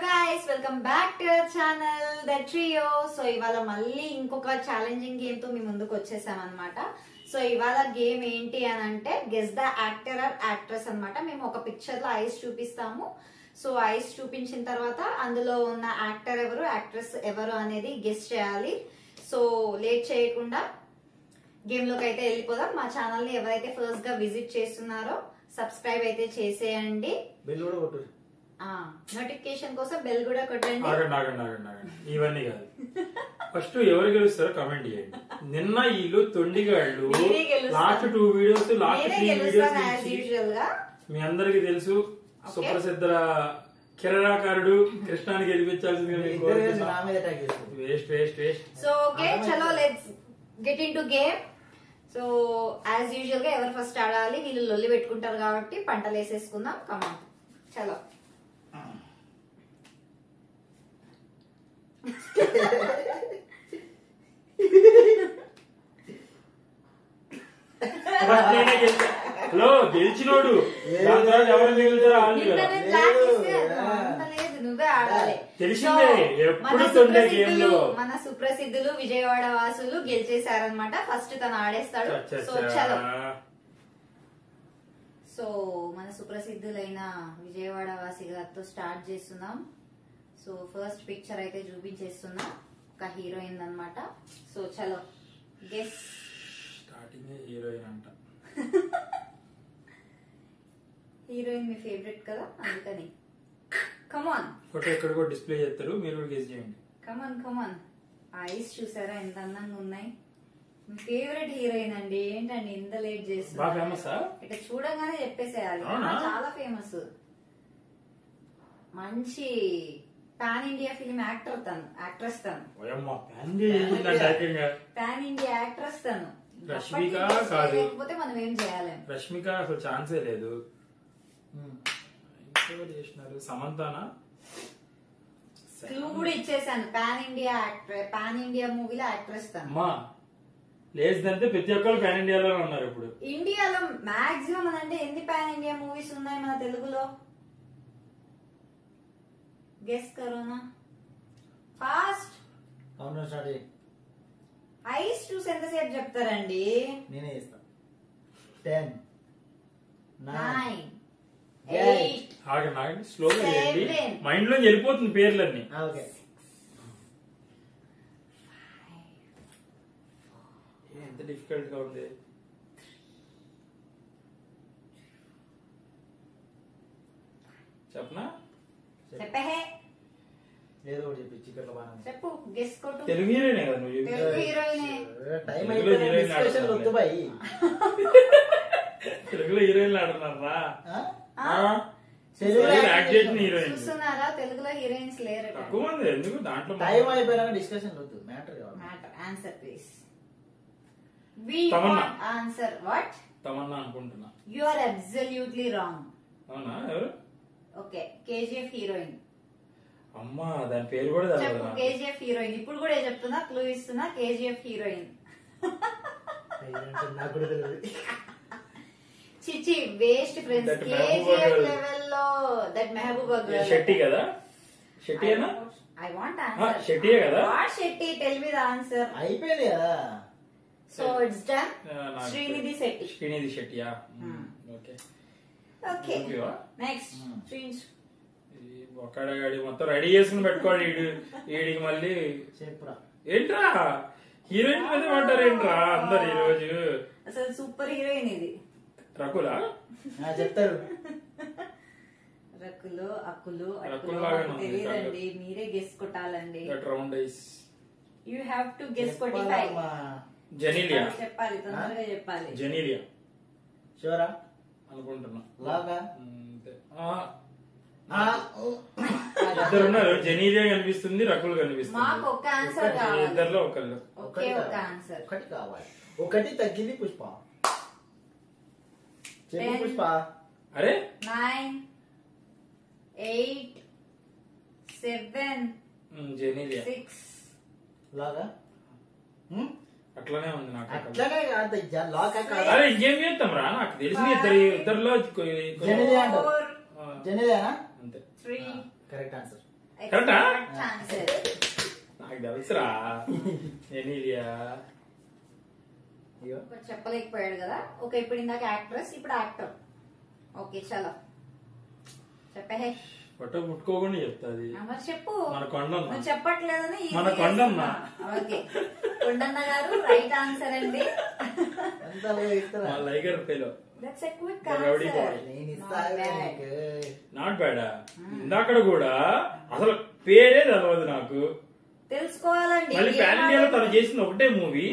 Guys welcome back to our channel the trio. So ఇవాళ మళ్ళీ ఇంకొక ఛాలెంజింగ్ గేమ్ తో మీ ముందుకు వచ్చేసాం అనమాట. సో ఇవాళ గేమ్ ఏంటి అని అంటే guess the actor are actress అనమాట. మేము ఒక పిక్చర్ లో ఐస్ చూపిస్తాము. సో ఐస్ చూపించిన తర్వాత అందులో ఉన్న యాక్టర్ ఎవరు యాక్ట్రెస్ ఎవరు అనేది గెస్ చేయాలి. సో లేట్ చేయకుండా గేమ్ లోకి అయితే వెళ్ళిపోదాం. మా ఛానల్ ని ఎవరైతే ఫస్ట్ గా విజిట్ చేస్తున్నారో సబ్స్క్రైబ్ అయితే చేసేయండి. నోటిఫికేషన్ కోసం బెల్ కూడా కొట్టండి. ఇవన్నీ కాదు, ఫస్ట్ ఎవరు గెలుస్తారో కమెంట్ చేయండి. నిన్న వీళ్ళు తొండిగాళ్ళు లాస్ట్ 2 వీడియోస్ లాస్ట్ 3 వీడియోస్ మీ అందరికి తెలుసు. సుప్రసిద్ధ కిరణాకారుడు కృష్ణానికి గెలిపించాల్సింది. Waste waste waste. So okay చలో let's get into game. So as usual గా ఎవరు ఫస్ట్ ఆడాలి? వీళ్ళు లొల్లి పెట్టుకుంటారు కాబట్టి పంటలు వేసేసుకుందాం. కమాన్ చలో. హలో గెలిచినోడు ఎవరు నువ్వే ఆడాలి. తెలిసిందే ఎప్పుడు తొండే గేమ్ లో మన సుప్రసిద్ధులు విజయవాడ వాసులు గెలిచేశారనమాట. ఫస్ట్ తను ఆడేస్తాడు. సో చలో. సో మన సుప్రసిద్ధులైన విజయవాడ వాసి గారితో స్టార్ట్ చేస్తున్నాం. సో ఫస్ట్ పిక్చర్ అయితే చూపించేస్తున్నా. ఒక హీరోయిన్ అన్నమాట. సో చలో గెస్. స్టార్టింగ్ హీరోయిన్ అంట. హీరోయిన్ మీ ఫేవరెట్ కదా, అందుకని కమాన్. ఫోటో ఎక్కడికో డిస్ప్లే చేస్తారు, మీరు కూడా గెస్ చేయండి. కమాన్ కమాన్. ఐస్ చూసారా ఎంత అందంగా ఉన్నాయి. మీ ఫేవరెట్ హీరోయిన్ అండి. ఏంటండి ఇంత లేట్ చేస్తున్నారు? ఇట్లా చూడగానే చెప్పేసేయాలి. చాలా ఫేమస్. మంచి పాన్ ఇండియా ఫిల్మ్ యాక్టర్ తను, యాక్ట్రెస్ తను. పాన్ ఇండియా యాక్ట్రెస్ తను. రష్మిక కాదు, లేకపోతే మనం ఏం చేయాలి? రష్మిక అసలు ఛాన్సే లేదు. చేసినారు సమంతానా? క్లూ కూడా ఇచ్చేసాను. Pan India actor, pan India మూవీలో యాక్ట్రెస్ తను. లేదంటే ప్రతి ఒక్కరు పాన్ ఇండియాలో ఉన్నారు ఇప్పుడు. ఇండియాలో మాక్సిమం అంటే ఎన్ని పాన్ ఇండియా మూవీస్ ఉన్నాయి మన తెలుగులో? Guess corona fast. అవును స్టార్ట్. ఐస్ చూసి ఎంతసేపు చెప్తారండి? నేనే ఇస్తా. 10 9 8 ఆగండి స్లోగా చేయండి. మైండ్ లో వెళ్ళిపోతుంది పేర్లన్నీ. ఓకే. ఎంత డిఫికల్ట్ గా ఉంది. చెప్పనా? చెప్పే ఏదో ఒకటి చెప్పి చికెన్ లో బాగా చెప్పు. గెస్ కొట్టు. తెలుగు హీరోయినే కదా నువ్వు? తెలుగు హీరోయినే. టైం అయిపోయింది. డిస్కషన్ వద్దు బాయ్. తెలుగులో హీరోయిన్లు ఆడుతున్నారా? చూస్తున్నారా? తెలుగులో హీరోయిన్స్ లేరు. తక్కువ మంది. ఎందుకు? దాంట్లో టైం అయిపోయినా డిస్కషన్ వద్దు. మ్యాటర్ కావాలి. Matter. Answer please. We want answer. What? Tamanna అనుకుంటున్నా. You are absolutely wrong. అవునా? ఎవరు? Okay, KGF heroine. అమ్మా దాని పేరు కూడా చెప్పు. KGF heroine. ఇప్పుడు కూడా చెప్తున్నా, క్లూ ఇస్తున్నా. KGF heroine. నాకు కూడా తెలియదు. చిచి వేస్ట్ ఫ్రెండ్స్. కేజీఎఫ్ లెవెల్ లో దట్ మెహబూబా గర్ల్. శెట్టి కదా? శెట్టియేనా? I want answer. శెట్టియే కదా? What Shetty? Tell me the answer. అయిపోయింది కదా. So it's done. Srinidhi Shetty. Srinidhi శెట్టియా? Okay okay. Next Srinidhi. ఒక్కడగాడి మొత్తం రెడీ చేసుకుని పెట్టుకోండి. వీడికి మళ్ళీ చెప్పురా. ఏంట్రా హీరోయిన్ మీద పడ్డారు ఏంట్రా అందరు ఈ రోజు? అసలు సూపర్ హీరోయిన్ ఇది. రకులా? చెప్తారు. రకులు అకులు తెలియదండి. మీరే గెస్ కొట్టాలండి. Round ice. You have to guess 45. Genelia చెప్పాలి, తొందరగా చెప్పాలి. జెనీలియా షూరా అనుకుంటున్నా. లాగా ఇద్దరు ఉన్నారు. జెనీలియా కనిపిస్తుంది, రకులు కనిపిస్తుంది. మాకు ఒక ఆన్సర్ కావాలి. ఇద్దరులో ఒకళ్ళు. ఒకే ఒక ఆన్సర్. ఒకటి కావాలి. ఒకటి తగ్గింది పుష్ప. చెప్పు పుష్ప. అరే 9 8 7 జెనీలియా 6 లాగా. అట్లానే ఉంది నాకు. అట్లానే కాదు. లాగా కాదు. అరే ఇంకేం చేస్తాం రా? నాకు తెలిసి ఇద్దరిలో జెనీలియా అంతే. 3 కరెక్ట్ ఆన్సర్. కరెక్టా? ఛాన్సెస్. నాకు తెలుసురా. ఎనీలియా ఒకటి చెప్పలేకపోయాడు కదా. ఓకే, ఇప్పుడు ఇందాక యాక్ట్రెస్, ఇప్పుడు యాక్టర్. ఓకే చలో చెప్పే. ఫోటో ముట్టుకోకుండా చెప్తాది. మరి చెప్పు. మన కొండన్న. నువ్వు చెప్పట్లేదని మన కొండన్న. ఓకే, కొండన్న గారు రైట్ ఆన్సర్ అండి. మా Liger fellow. That's a quick Rowdy boy. Answer. Not బ్యాడా. ఇందాక కూడా అసలు పేరే తెలియదు నాకు. తెలుసుకోవాలండి. మళ్ళీ ప్యాన్ ఇండియాలో తను చేసిన ఒకటే మూవీ,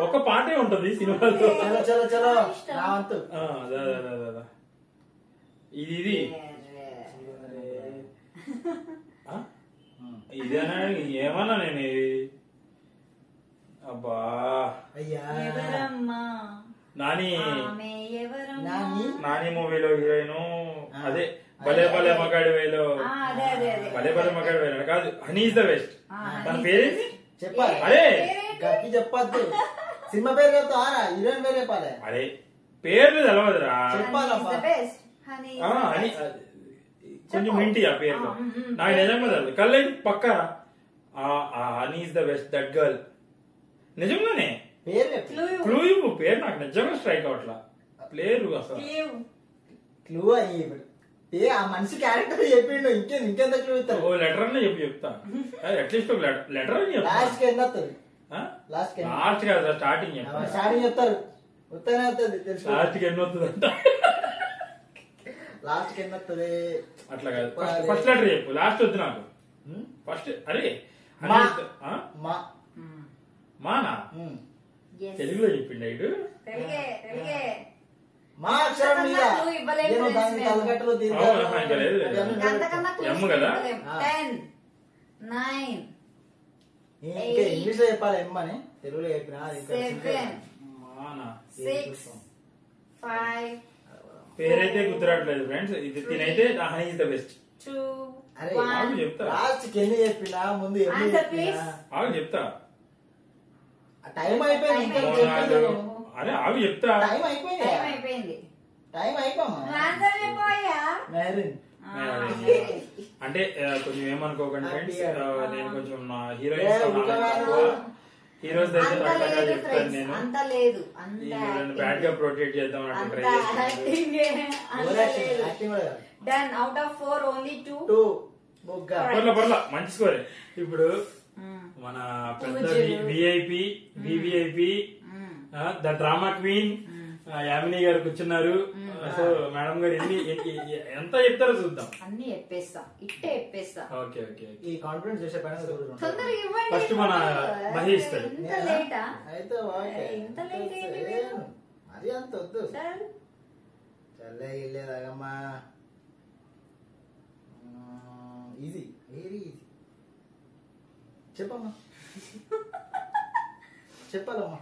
ఒక పాటే ఉంటది సినిమాలో. చలో చలో చలో నా వంతు. ఇది ఇదేనా? ఏమన్నా నేను అబ్బా అయ్యా ఎవరమ్మా నాని. ఆమె ఎవరమ్మా? నాని మూవీలో హీరోయిన్ అదే భలే భలే మగాడి వేలో. అదే అదే అదే. భలే భలే మగాడి వేలో కాదు, హనీ ఇస్ ద బెస్ట్. తన పేరేంటి? చెప్పాలి. అరే గట్టి చెప్పొద్దు. సినిమా పేరు చెప్తారా? హీరోయిన్ పేరు చెప్పాలి. అరే పేర్లు తెలవదురా. చెప్పాలమ్మా. హనీ కొంచెం ఇంటి ఆ పేర్లు నాకు నిజంగా తెలియదు. కళ్ళ పక్క honey is the best that girl. నిజంగానే పేరు చెప్పు. క్లూ ఇవ్వు. పేరు నాకు నిజంగా స్ట్రైక్ అవట్లా. పేరు అసలు క్లూ అయ్యి ఆ మనిషి క్యారెక్టర్ చెప్పిండు. ఇంకెంత క్లూ ఇస్తాడు? ఓ లెటర్ అన్న చెప్తా. అట్లీస్ట్ ఒక లెటర్ అని చెప్తా. లాస్ట్ కి ఎంత వస్తుంది? లాస్ట్ కాదు, స్టార్టింగ్ స్టార్టింగ్ చెప్తారు. ఉత్తనే వస్తుంది తెలుసు. లాస్ట్ కి ఎన్ని వస్తుంది అంట. లాస్ట్ కి ఎన్ని వస్తుంది? అట్లా కాదు, ఫస్ట్ లెటర్ చెప్పు. లాస్ట్ వద్దు నాకు. ఫస్ట్ అరే మానా తెలుగులో చెప్పిండు ఇటు. మా అక్షరం మీద నేను దాని తలగట్టలో ఎమ్ కదా. 10 9 ఇంకా ఇంగ్లీష్ లో చెప్పాలి ఎమ్ అని, తెలుగులో చెప్పినా 7 మానా 6 5 పేరైతే గుర్తురావట్లేదు ఫ్రెండ్స్. ఇది తినైతే హనీ ఇస్ ద బెస్ట్. 2 అరే 1 చెప్తా. లాస్ట్ కి ఎన్ని చెప్పినా ముందు ఎన్ని Answer, చెప్పినా ఆగు చెప్తా. టైం అయిపోయింది. ఇంకా చెప్పలేదు. అరే ఆగు చెప్తా. టైం అయిపోయింది. టైం అయిపోయింది. టైం అయిపోమ్మా. ఆన్సర్ చెప్పోయా. మెహరీన్. అంటే కొంచెం ఏమనుకోకండి ఫ్రెండ్స్, నేను కొంచెం నా ఏ, ఉత్తరాలు. హీరోస్ దగ్గర రకరకాలుగా చెప్తాను నేను. అంత లేదు, బ్యాడ్ గా ప్రొటెక్ట్ చేద్దాం అంటే ట్రై చేస్తాను. యాక్టింగ్ కూడా కాదు. డన్. Out of 4 only 2. 2 బొగ్గా. పర్లా మంచి స్కోరే. ఇప్పుడు మన పెద్ద VIP VVIP the drama queen Yamini గారు కూర్చున్నారు. సో మేడం గారు ఎంత చెప్తారో చూద్దాం. అన్ని చెప్పేస్తా, ఇట్టే చెప్పేస్తా. Okay okay. ఈ కాన్ఫిడెన్స్ చేసే పైన తొందరగా ఇవ్వండి. ఫస్ట్ మన మహేష్ ఇస్తాడు. ఇంత లేటా? అయితే ఓకే. ఇంత లేట్ ఏంటి మీరు? మరి అంత వద్దు. Done. చల్లే ఇల్లేదాగమ్మా. Easy, very easy. చెప్పమ్మా. చెప్పాలమ్మా.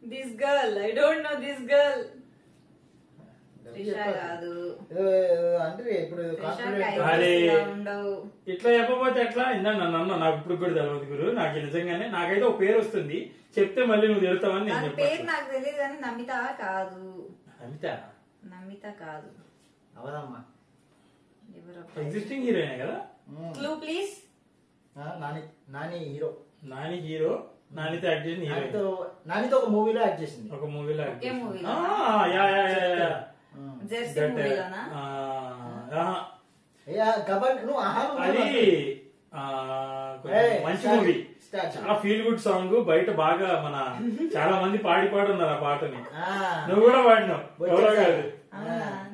This girl, I don't know this girl. Trisha కాదు. అంటే ఇప్పుడు అరే ఉండవు. ఇట్లా చెప్పబోతే ఎట్లా? ఇందా నన్ను అన్న, నాకు ఇప్పుడు కూడా తెలియదు గురు. నాకు నిజంగానే నాకైతే ఒక పేరు వస్తుంది, చెప్తే మళ్ళీ నువ్వు తెలుస్తావని నేను పేరు చెప్పాను. నాకు తెలియదు కానీ నమిత కాదు. నమిత కాదు. అవదమ్మా. ఎవరు? ఎగ్జిస్టింగ్ హీరోయిన్ కదా. Clue please. Nani hero. Nani hero. నానితో యాక్ట్ చేసిన హీరోయిన్. నానితో ఒక మూవీలో యాక్ట్ చేసింది. ఒక మూవీలో యాక్ట్ ఒకే చేసింది. మూవీలో? Yeah yeah yeah yeah. Jersey మూవీలోనా? నువ్వు అది కొంచెం మంచి మూవీ. చాలా ఫీల్ గుడ్ సాంగ్. బయట బాగా మన చాలా మంది పాడి ఉన్నారు ఆ పాటని. నువ్వు కూడా పాడినావు. ఎవరో కాదు.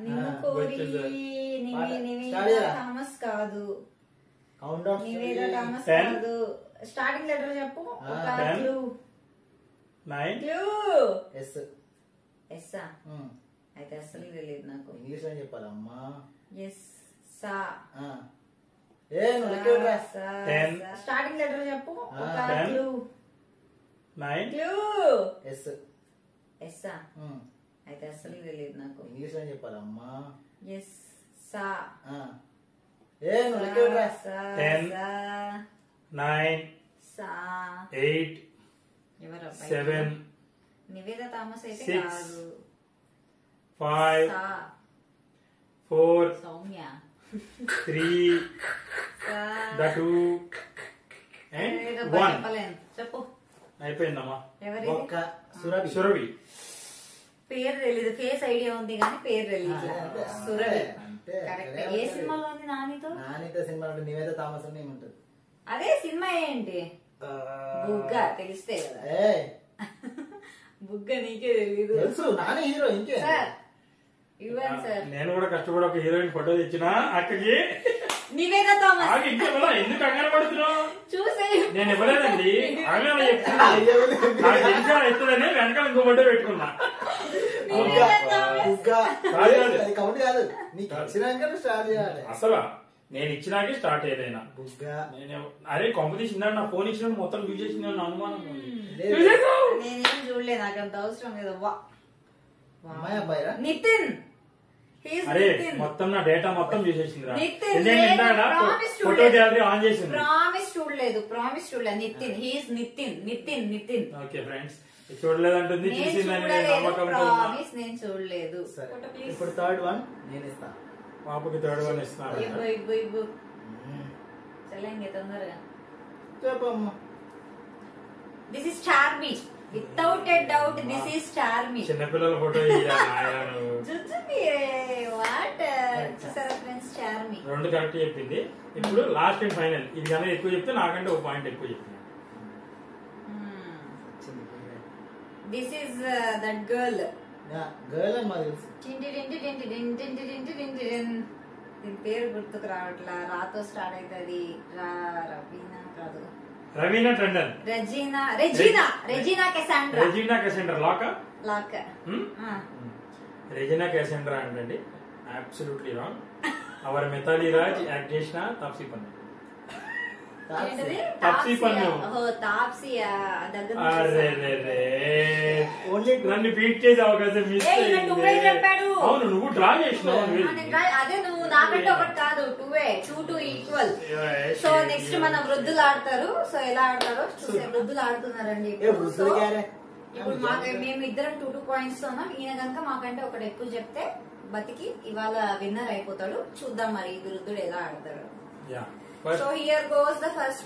నిన్ను కోరి థామస్ కాదు. నివేద థామస్ కాదు. స్టార్టింగ్ లెటర్ చెప్పు. Clue 9 clue. ఎస్. ఎస్ అయితే అసలు తెలియదు నాకు. ఇంగ్లీష్ లో చెప్పాలమ్మా. ఎస్ సా. నువ్వు లెక్క 10 స్టార్టింగ్ లెటర్ చెప్పు. 10 క్లూ 9 క్లూ. ఎస్. ఎస్ అయితే అసలు తెలియదు నాకు. ఇంగ్లీష్ లో చెప్పాలమ్మా. ఎస్ సా. నువ్వు లెక్క 10 9 సా 8 ఎవరు? 7 నివేద థామస్ అయితే 6 కాదు. 5 సా 4 సౌమ్య 3, the 2 and 1. చెప్పలేను చెప్పు. అయిపోయిందమ్మా. ఎవరిది? ఒక్క సురభి. సురభి పేరు తెలీదు, ఫేస్ ఐడియా ఉంది కానీ పేరు తెలీదు. సురభి అంటే కరెక్ట్. ఏ సినిమాలో ఉంది నానితో? నానితో సినిమా అంటే నివేద థామస్ అని ఏముంటది? అదే సినిమా ఏంటి? బుగ్గ తెలిస్తే కదా. ఏయ్, బుగ్గ నీకే తెలీదు. తెలుసు నాని హీరో. ఇంకే సార్ ఇవ్వండి సార్. నేను కూడా కష్టపడి ఒక హీరోయిన్ ఫోటో తెచ్చిన అక్కకి. నివేద థామస్. ఆమె ఇంకే కదా, ఎందుకు కంగారు పడుతున్నావు? చూసే నేను ఇవ్వలేదండి. ఆమె అలా చెప్తున్నా. నాకు తెలిసి ఎత్తదని వెనకాల ఇంకో ఫోటో పెట్టుకున్నా. అది కౌంట్ కాదు, నీకు ఇచ్చినాక స్టార్ట్ చేయాలి. అసలు నేను ఇచ్చినాకే స్టార్ట్ ఏదైనా. బుగ్గా నేను అరే కాంపిటీషన్ నా ఫోన్ ఇచ్చినప్పుడు మొత్తం యూజ్ చేసింది అన్న అనుమానం ఉంది. నేనేం చూడలేదు, నాకు అంత అవసరం లేదు. అమ్మాయి అబ్బాయిరా? నితిన్. అరే మొత్తం నా డేటా మొత్తం చూసేసింది రా. నితిన్ ఫోటో గ్యాలరీ ఆన్ చేసింది. ప్రామిస్ చూడలేదు. Nithin. He's Nithin. Nithin. Okay friends, చూడలేదంటుంది, చూసిందని నమ్మకం. ప్రామిస్ నేను చూడలేదు. సరే, ఫోటో ప్లీజ్. ఇప్పుడు థర్డ్ వన్ నేను ఇస్తా. పాపకి థర్డ్ వన్ ఇస్తున్నాను. ఇవ్వు చల్లంగే తొందరగా. చెప్పమ్మా. This is Charmi. Without a doubt this is Charmi. చిన్నపిల్లల ఫోటో చూసారా ఫ్రెండ్స్, చార్మి. 2 కరెక్ట్ చెప్పింది. ఇప్పుడు లాస్ట్ అండ్ ఫైనల్. ఇది కన్నా ఎక్కువ చెప్తే నాకంటే ఒక పాయింట్ ఎక్కువ చెప్పింది. This is that girl. Girl అని మాకు తెలుసు. దీని పేరు గుర్తుకు రావట్లా. రాతో స్టార్ట్ అవుతుంది. రవీనా కాదు, రవీనా టండన్. రెజీనా కెసాండ్రా. రెజీనా కెసెండ్రా. లాక్. రెజీనా కెసెండ్రా అంటే absolutely wrong. Our Mithali Raj act చేసిన తాప్సీ పన్ను. నన్ను బీట్ చేసే అవకాశం మిస్ అయింది. అవును, నువ్వు డ్రా చేసినావు. అదే నువ్వు నాకంటే ఒకటి కాదు, 2 ఈక్వల్. సో నెక్స్ట్ మన వృద్ధులు ఆడతారు. సో ఎలా ఆడతారో చూసే. వృద్ధులు ఆడుతున్నారండి ఇప్పుడు. మేము ఇద్దరం 2 పాయింట్స్ ఉన్నాం. ఈయన కనుక మాకంటే ఒకటి ఎక్కువ చెప్తే బతికి ఇవాళ విన్నర్ అయిపోతాడు. చూద్దాం మరి ఈ వృద్ధుడు ఎలా ఆడతాడు. So here goes the first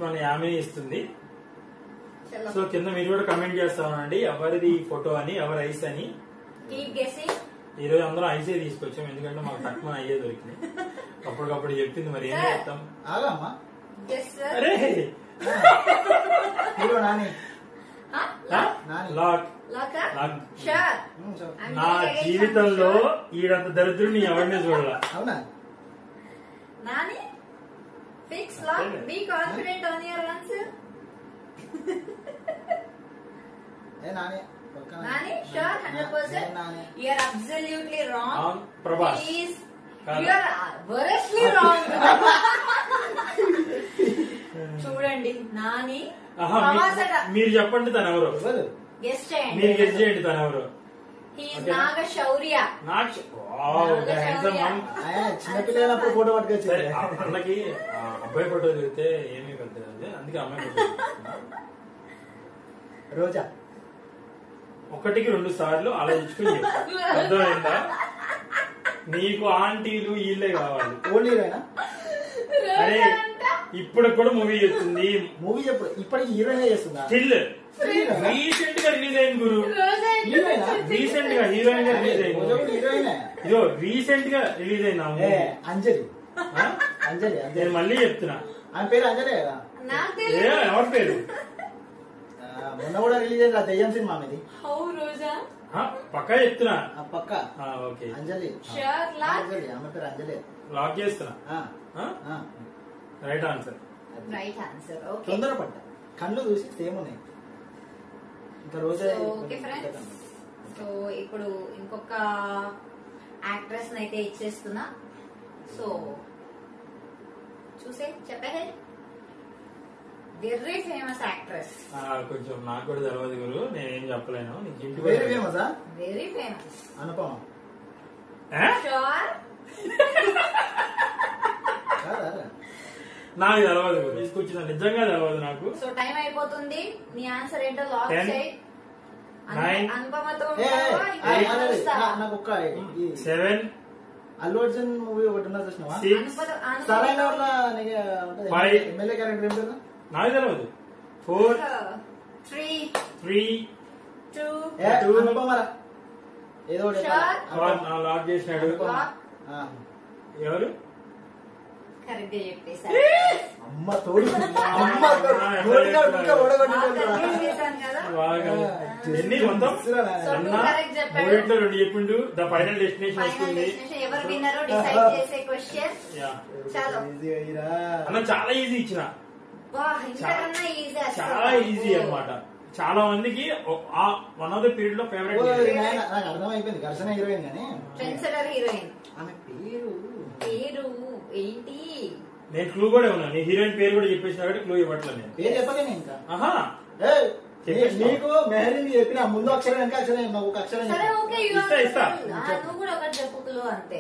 one. Yamini ఇస్తుంది. సో కింద మీరు కూడా కమెంట్ చేస్తామండి ఎవరిది ఫోటో అని, ఎవరి ఐస్ అని. Keep guessing. ఈ రోజు అందరం ఐసే తీసుకొచ్చాం, ఎందుకంటే మాకు తక్కువ అయ్యే దొరికింది. అప్పటికప్పుడు చెప్పింది, మరి ఏం చేస్తాం. ఆగమ్మా. అరే హీరో నాని. లాక్. నా జీవితంలో ఈడంత దరిద్రుని ఎవరిని చూడాల. అవునా? Nani fix lock. Be confident on your answer. Nani. Nani, sure, 100%. You are absolutely wrong. Prabhas. Please, you are worstly wrong. చూడండి, నాని. మీరు చెప్పండి తను ఎవరు. గెస్ చేయండి. మీరు గెస్ చేయండి తను ఎవరు. నాగ శౌర్య. చిన్నపిల్లలప్పుడు ఫోటో పట్టుకొచ్చారు. అన్నకి అబ్బాయి ఫోటో తిరిగితే ఏమీ కలుగుతుంది, అందుకే అమ్మాయి ఫోటో. రోజా. 1కి 2 సార్లు ఆలోచించుకుని చెప్పు. అర్థమైందా? నీకు ఆంటీలు వీళ్ళే కావాలి. ఓన్లీనా? అరే ఇప్పుడు కూడా మూవీ చేస్తుంది. మూవీ చెప్పు. ఇప్పటికి హీరోయిన్ చేస్తుందా? స్టిల్ రీసెంట్ గా రిలీజ్ అయింది గురు. రీసెంట్ గా హీరోయిన్ గా రిలీజ్ అయింది. ఇదో రీసెంట్ గా రిలీజ్ అయింది. అంజలి. అంజలి. నేను మళ్ళీ చెప్తున్నా, ఆమె పేరు అంజలి కదా. ఎవరి పేరు? మొన్న కూడా రిలీజ్ అయింది దెయ్యం సినిమా మీది. పక్కా చెప్తున్నా. పక్క ఓకే. అంజలి. అంజలి, ఆమె పేరు అంజలి. లాక్ చేస్తున్నా. Right answer. తొందరపడ్డా, కళ్ళు చూసి సేమ్ ఉన్నాయి. ఇంకా రోజా. ఓకే ఫ్రెండ్స్, సో ఇప్పుడు ఇంకొక యాక్ట్రెస్ అయితే ఇచ్చేస్తున్నా. సో చూసే చెప్పే. Very famous actress. కొంచెం నాకు కూడా తెలియదు గురు, నేనేం చెప్పలేను. Very famous. Very famous. Anupama. నాకు తెలియదు గురు, తీసుకొచ్చిన నిజంగా తెలియదు నాకు. సో టైం అయిపోతుంది. నీ ఆన్సర్ ఏంటో లాక్ చేయి. 9 అనుపమతో 7 అల్లు అర్జున్ మూవీ ఒకటి ఉన్నది చూసినావా? 6 సరైన వాళ్ళ 5 ఎమ్మెల్యే క్యారెక్టర్ ఏం పేరు? నాకు తెలియదు. 4 3 3 2 అనుపమరా ఏదో ఒకటి చెప్పాలి. లాక్ చేసినాడు. ఆ. ఎవరు? కరెక్ట్ గా చెప్పేసా. అమ్మ తోడు అమ్మ ఓడగొట్టు చేశాను కదా. బాగా ఎన్ని మొత్తం సో అన్న 2 కరెక్ట్ చెప్పాడు. మూడింట్లో 2 చెప్పిండు. ద ఫైనల్ డెస్టినేషన్ ఫైనల్ వస్తుంది. డెస్టినేషన్ ఎవరు విన్నారో డిసైడ్ చేసే క్వశ్చన్. యా. చలో అన్న చాలా ఈజీ ఇచ్చిన, వా ఇంతకన్నా ఈజీ చాలా ఈజీ అన్నమాట. చాలా మందికి వన్ ఆఫ్ ద పీరియడ్ లో ఫేవరెట్. నాకు అర్థమైపోయింది. ఘర్షణ హీరోయిన్ కానీ ట్రెండ్ సెటర్ హీరోయిన్ ఆమె పేరు పేరు ఏంటి? నేను క్లూ కూడా ఉన్నా. నీ హీరోయిన్ పేరు కూడా చెప్పేసిన కాబట్టి క్లూ ఇవ్వట్లేదు నేను. పేరు చెప్పగానే ఇంకా ఆహా నీకు మెహరీని చెప్పిన ముందు అక్షరం వెనక అక్షరం ఒక అక్షరం సరే చెప్పు. ఓకే ఇస్తా. నువ్వు కూడా ఒకటి చెప్పు క్లూ అంతే.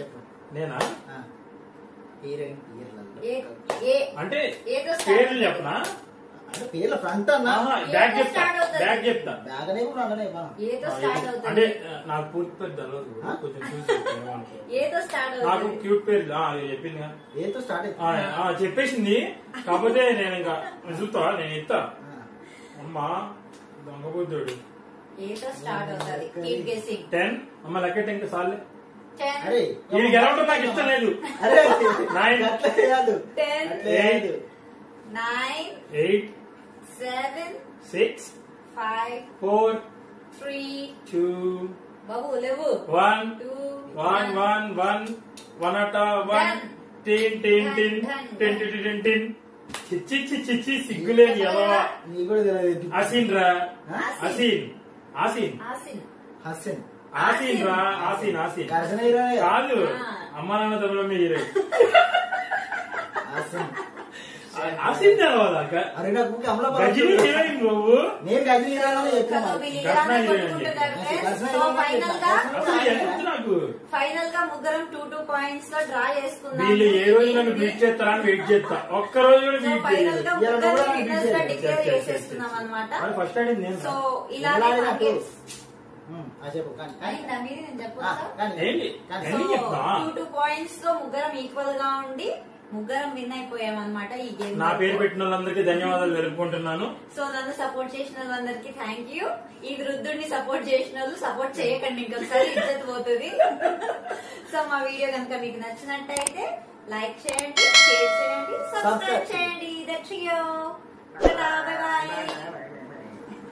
చెప్పు నేనా? హీరోయిన్ అంటే ఏదో పేర్లు చెప్పనా? అంటే పేర్ల ఫ్రంట్ అన్నా బ్యాగ్ చెప్తా. బ్యాగ్ చెప్తా. బ్యాగనే కూడా అననే ఏదో స్టార్ట్ అంటే అవుతుంది. నాకు పూర్తి పేరు తెలియదు. కొంచెం చూసి ఏమనుకో. ఏదో స్టార్ట్ నాకు అవుతుంది. క్యూట్ పేరు చెప్పింది. ఏతో స్టార్ట్ అవుతుంది. చెప్పేసింది. కాకపోతే నేను ఇంకా చూస్తా, నేను ఇస్తా. అమ్మా దొంగ బుద్ధుడు. ఏదో స్టార్ట్ అవుతుంది. Keep guessing. 10 అమ్మ లెక్కటి ఇంకా సార్లే. 10 అరే వీడికి ఎలా ఉంటుంది నాకు ఇష్టం లేదు. అరే 9 అట్లా కాదు 10 అట్లా కాదు 9 8 7 6 5 4 3 2 బాబు లేవు 1 2 1 1 1 1 అట 1 10 చిచ్చి చిచ్చి సిగ్గులేదు ఎవవా. నీ కూడా తెలియదు. ఆసీన్ రా. ఆసీన్ ఆసీన్ ఆసిన్ హసన్ ఆసీన్ రా. ఆసీన్ ఘర్షణ హీరోనే కాదు. అమ్మ నాన్న తమిళ హీరో హసన్. ఆసీన్ తెలవదాక. అరే నాకు కమలా గజనీ హీరోయిన్ నువ్వు. నేను గజనీ హీరోనే చెప్పిన సో మరి. వీళ్ళు ఘర్షణ ఇలానే హీరోయిన్ కొట్టుకుంటున్నారు ఘర్షణ friends. సో హీరోయిన్ ఫైనల్ గా అసలు ఎందుకు నాకు ఫైనల్ గా ముగ్గురం 2 పాయింట్స్ లో డ్రా చేసుకున్నాం. వీళ్ళు ఏ రోజు నన్ను బీట్ చేస్తారా అని వెయిట్ చేస్తా. ఒక్క రోజు కూడా సో బీట్ ఫైనల్ గా ఇవాళ ముగ్గురు కూడా విన్నర్స్ గా beat డిక్లేర్ చేయాలి. చేసేస్తున్నాం అన్నమాట. ఫస్ట్ అడిగింది నేను. సో ఇలానే మనకి చెప్పు కానీ అయిందా మీది నేను ఆ, చెప్పొచ్చా? కానీ ఏంటి కానీ ఎన్ని చెప్తా? 2 పాయింట్స్ తో ముగ్గురం ఈక్వల్ గా ఉండి ముగ్గురం విన్ అయిపోయాం అనమాట ఈ గేమ్. నా పేరు పెట్టిన వాళ్ళందరికీ ధన్యవాదాలు తెలుపుకుంటున్నాను. సో నన్ను సపోర్ట్ చేసిన వాళ్ళందరికీ థ్యాంక్ యూ. ఈ వృద్ధుడిని సపోర్ట్ చేసిన వాళ్ళు సపోర్ట్ చేయకండి, ఇంకొకసారి ఇజ్జత్ పోతుంది. సో మా వీడియో కనుక మీకు నచ్చినట్టయితే లైక్ చేయండి, షేర్ చేయండి, సబ్స్క్రైబ్ చేయండి. That's you. Bye bye.